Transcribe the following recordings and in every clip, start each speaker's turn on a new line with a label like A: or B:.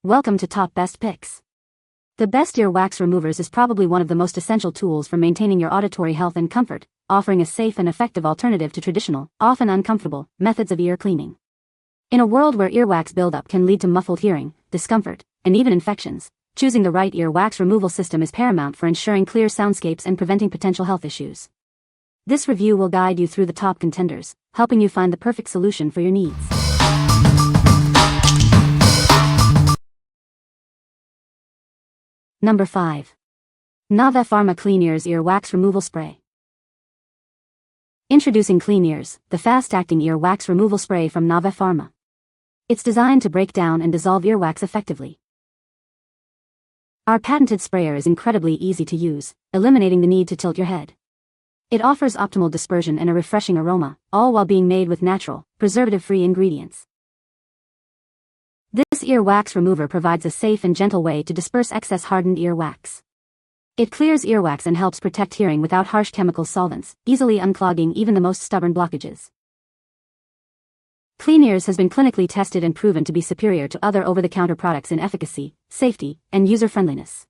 A: Welcome to Top Best Picks. The Best Earwax Removers is probably one of the most essential tools for maintaining your auditory health and comfort, offering a safe and effective alternative to traditional, often uncomfortable, methods of ear cleaning. In a world where earwax buildup can lead to muffled hearing, discomfort, and even infections, choosing the right earwax removal system is paramount for ensuring clear soundscapes and preventing potential health issues. This review will guide you through the top contenders, helping you find the perfect solution for your needs. Number 5. NAVEH PHARMA CleanEars Earwax Removal Spray. Introducing CleanEars, the fast-acting earwax removal spray from NAVEH PHARMA. It's designed to break down and dissolve earwax effectively. Our patented sprayer is incredibly easy to use, eliminating the need to tilt your head. It offers optimal dispersion and a refreshing aroma, all while being made with natural, preservative-free ingredients. This earwax remover provides a safe and gentle way to disperse excess hardened earwax. It clears earwax and helps protect hearing without harsh chemical solvents, easily unclogging even the most stubborn blockages. CleanEars has been clinically tested and proven to be superior to other over-the-counter products in efficacy, safety, and user-friendliness.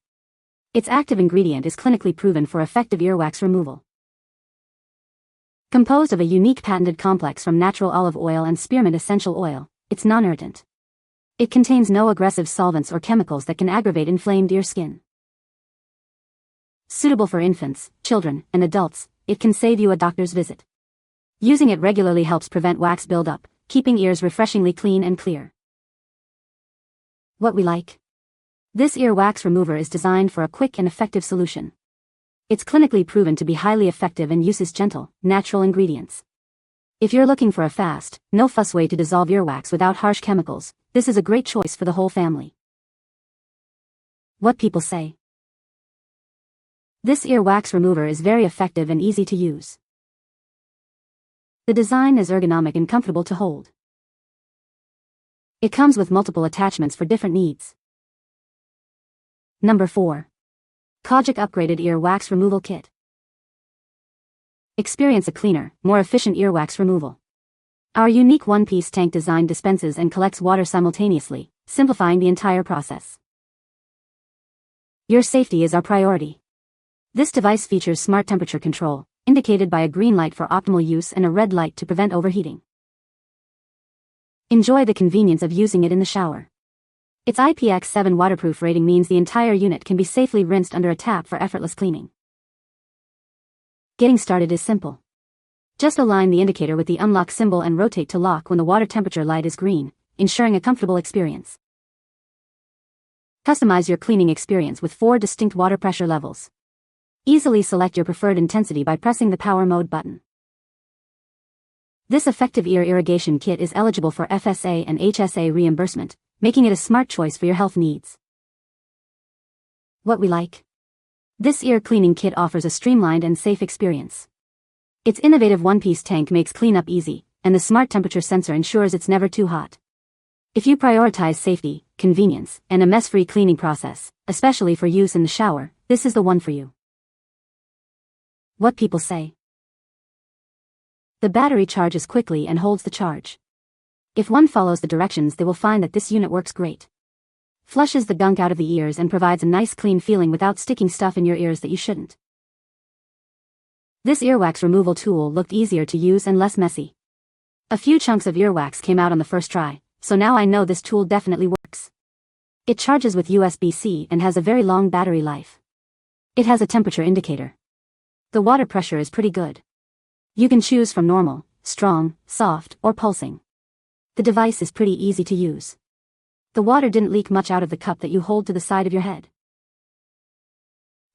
A: Its active ingredient is clinically proven for effective earwax removal. Composed of a unique patented complex from natural olive oil and spearmint essential oil, it's non-irritant. It contains no aggressive solvents or chemicals that can aggravate inflamed ear skin. Suitable for infants, children, and adults, it can save you a doctor's visit. Using it regularly helps prevent wax buildup, keeping ears refreshingly clean and clear. What we like? This earwax remover is designed for a quick and effective solution. It's clinically proven to be highly effective and uses gentle, natural ingredients. If you're looking for a fast, no-fuss way to dissolve earwax without harsh chemicals, this is a great choice for the whole family. What people say. This earwax remover is very effective and easy to use. The design is ergonomic and comfortable to hold. It comes with multiple attachments for different needs. Number 4. Kaugic Upgraded Earwax Removal Kit. Experience a cleaner, more efficient earwax removal. Our unique one-piece tank design dispenses and collects water simultaneously, simplifying the entire process. Your safety is our priority. This device features smart temperature control, indicated by a green light for optimal use and a red light to prevent overheating. Enjoy the convenience of using it in the shower. Its IPX7 waterproof rating means the entire unit can be safely rinsed under a tap for effortless cleaning. Getting started is simple. Just align the indicator with the unlock symbol and rotate to lock when the water temperature light is green, ensuring a comfortable experience. Customize your cleaning experience with 4 distinct water pressure levels. Easily select your preferred intensity by pressing the power mode button. This effective ear irrigation kit is eligible for FSA and HSA reimbursement, making it a smart choice for your health needs. What we like? This ear cleaning kit offers a streamlined and safe experience. Its innovative one-piece tank makes cleanup easy, and the smart temperature sensor ensures it's never too hot. If you prioritize safety, convenience, and a mess-free cleaning process, especially for use in the shower, this is the one for you. What people say. The battery charges quickly and holds the charge. If one follows the directions, they will find that this unit works great. Flushes the gunk out of the ears and provides a nice clean feeling without sticking stuff in your ears that you shouldn't. This earwax removal tool looked easier to use and less messy. A few chunks of earwax came out on the first try, so now I know this tool definitely works. It charges with USB-C and has a very long battery life. It has a temperature indicator. The water pressure is pretty good. You can choose from normal, strong, soft, or pulsing. The device is pretty easy to use. The water didn't leak much out of the cup that you hold to the side of your head.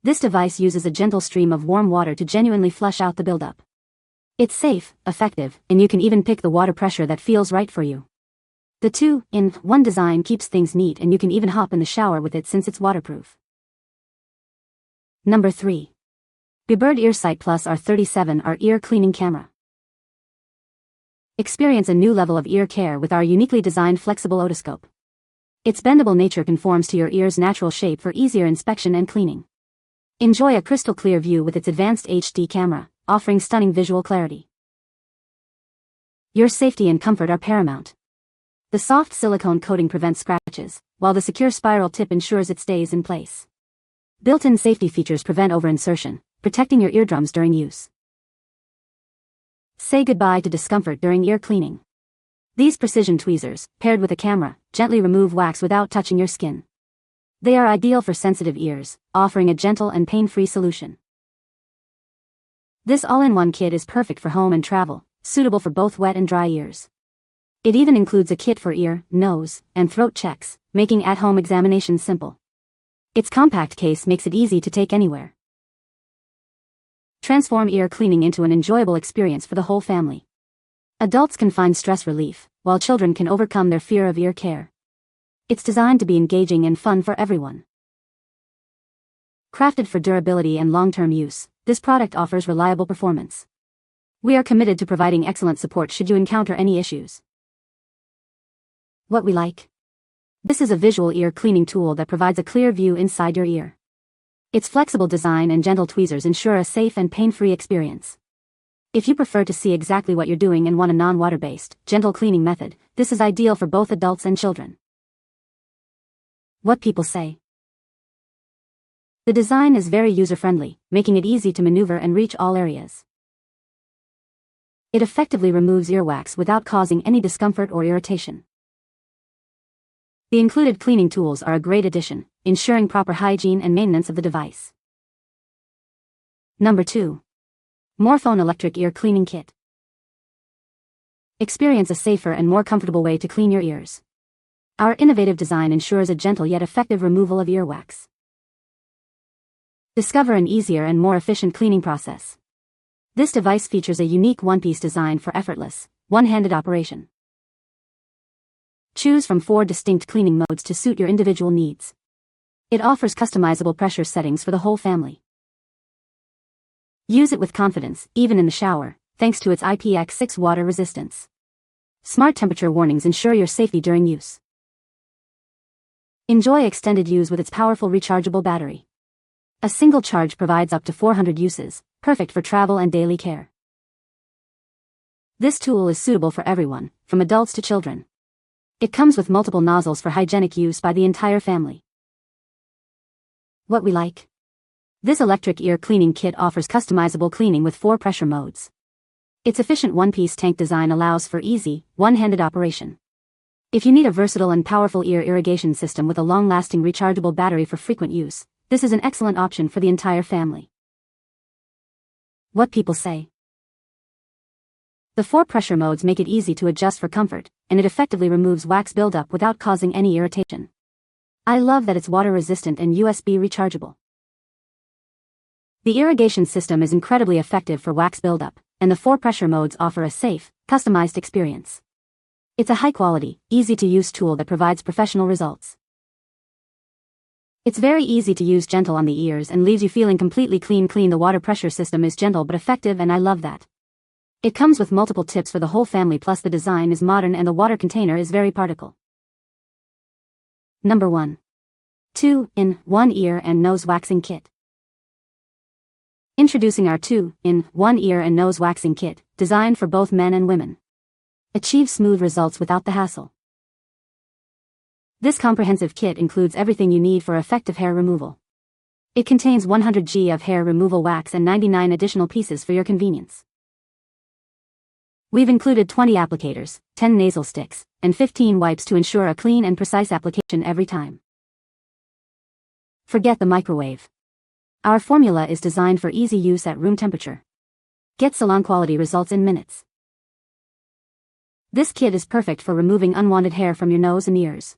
A: This device uses a gentle stream of warm water to genuinely flush out the buildup. It's safe, effective, and you can even pick the water pressure that feels right for you. The 2-in-1 design keeps things neat, and you can even hop in the shower with it since it's waterproof. Number 3. Bebird Earsight Plus R37 Our Ear Cleaning Camera. Experience a new level of ear care with our uniquely designed flexible otoscope. Its bendable nature conforms to your ear's natural shape for easier inspection and cleaning. Enjoy a crystal clear view with its advanced HD camera, offering stunning visual clarity. Your safety and comfort are paramount. The soft silicone coating prevents scratches, while the secure spiral tip ensures it stays in place. Built-in safety features prevent over-insertion, protecting your eardrums during use. Say goodbye to discomfort during ear cleaning. These precision tweezers, paired with a camera, gently remove wax without touching your skin. They are ideal for sensitive ears, offering a gentle and pain-free solution. This all-in-one kit is perfect for home and travel, suitable for both wet and dry ears. It even includes a kit for ear, nose, and throat checks, making at-home examinations simple. Its compact case makes it easy to take anywhere. Transform ear cleaning into an enjoyable experience for the whole family. Adults can find stress relief, while children can overcome their fear of ear care. It's designed to be engaging and fun for everyone. Crafted for durability and long-term use, this product offers reliable performance. We are committed to providing excellent support should you encounter any issues. What we like. This is a visual ear cleaning tool that provides a clear view inside your ear. Its flexible design and gentle tweezers ensure a safe and pain-free experience. If you prefer to see exactly what you're doing and want a non-water-based, gentle cleaning method, this is ideal for both adults and children. What people say. The design is very user-friendly, making it easy to maneuver and reach all areas. It effectively removes earwax without causing any discomfort or irritation. The included cleaning tools are a great addition, ensuring proper hygiene and maintenance of the device. Number 2. Morfone Electric Ear Cleaning Kit. Experience a safer and more comfortable way to clean your ears. Our innovative design ensures a gentle yet effective removal of earwax. Discover an easier and more efficient cleaning process. This device features a unique one-piece design for effortless, one-handed operation. Choose from 4 distinct cleaning modes to suit your individual needs. It offers customizable pressure settings for the whole family. Use it with confidence, even in the shower, thanks to its IPX6 water resistance. Smart temperature warnings ensure your safety during use. Enjoy extended use with its powerful rechargeable battery. A single charge provides up to 400 uses, perfect for travel and daily care. This tool is suitable for everyone, from adults to children. It comes with multiple nozzles for hygienic use by the entire family. What we like. This electric ear cleaning kit offers customizable cleaning with 4 pressure modes. Its efficient one-piece tank design allows for easy, one-handed operation. If you need a versatile and powerful ear irrigation system with a long-lasting rechargeable battery for frequent use, this is an excellent option for the entire family. What people say. The 4 pressure modes make it easy to adjust for comfort, and it effectively removes wax buildup without causing any irritation. I love that it's water-resistant and USB rechargeable. The irrigation system is incredibly effective for wax buildup, and the 4 pressure modes offer a safe, customized experience. It's a high-quality, easy-to-use tool that provides professional results. It's very easy to use, gentle on the ears, and leaves you feeling completely clean. The water pressure system is gentle but effective, and I love that. It comes with multiple tips for the whole family, plus the design is modern and the water container is very particle. Number 1. 2-in-1 Ear and Nose Waxing Kit. Introducing our 2-in-1 Ear and Nose Waxing Kit, designed for both men and women. Achieve smooth results without the hassle. This comprehensive kit includes everything you need for effective hair removal. It contains 100 g of hair removal wax and 99 additional pieces for your convenience. We've included 20 applicators, 10 nasal sticks, and 15 wipes to ensure a clean and precise application every time. Forget the microwave. Our formula is designed for easy use at room temperature. Get salon-quality results in minutes. This kit is perfect for removing unwanted hair from your nose and ears.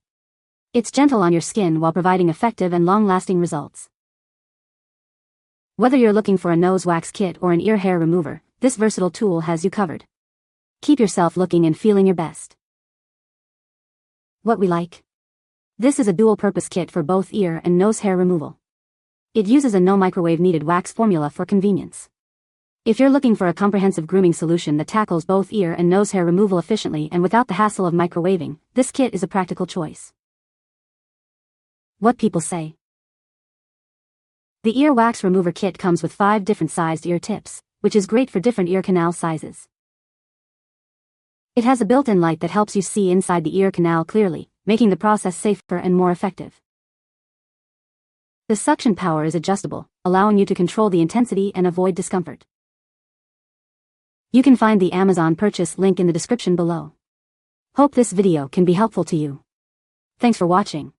A: It's gentle on your skin while providing effective and long-lasting results. Whether you're looking for a nose wax kit or an ear hair remover, this versatile tool has you covered. Keep yourself looking and feeling your best. What we like. This is a dual-purpose kit for both ear and nose hair removal. It uses a no-microwave-needed wax formula for convenience. If you're looking for a comprehensive grooming solution that tackles both ear and nose hair removal efficiently and without the hassle of microwaving, this kit is a practical choice. What people say. The ear wax remover kit comes with 5 different sized ear tips, which is great for different ear canal sizes. It has a built-in light that helps you see inside the ear canal clearly, making the process safer and more effective. The suction power is adjustable, allowing you to control the intensity and avoid discomfort. You can find the Amazon purchase link in the description below. Hope this video can be helpful to you. Thanks for watching.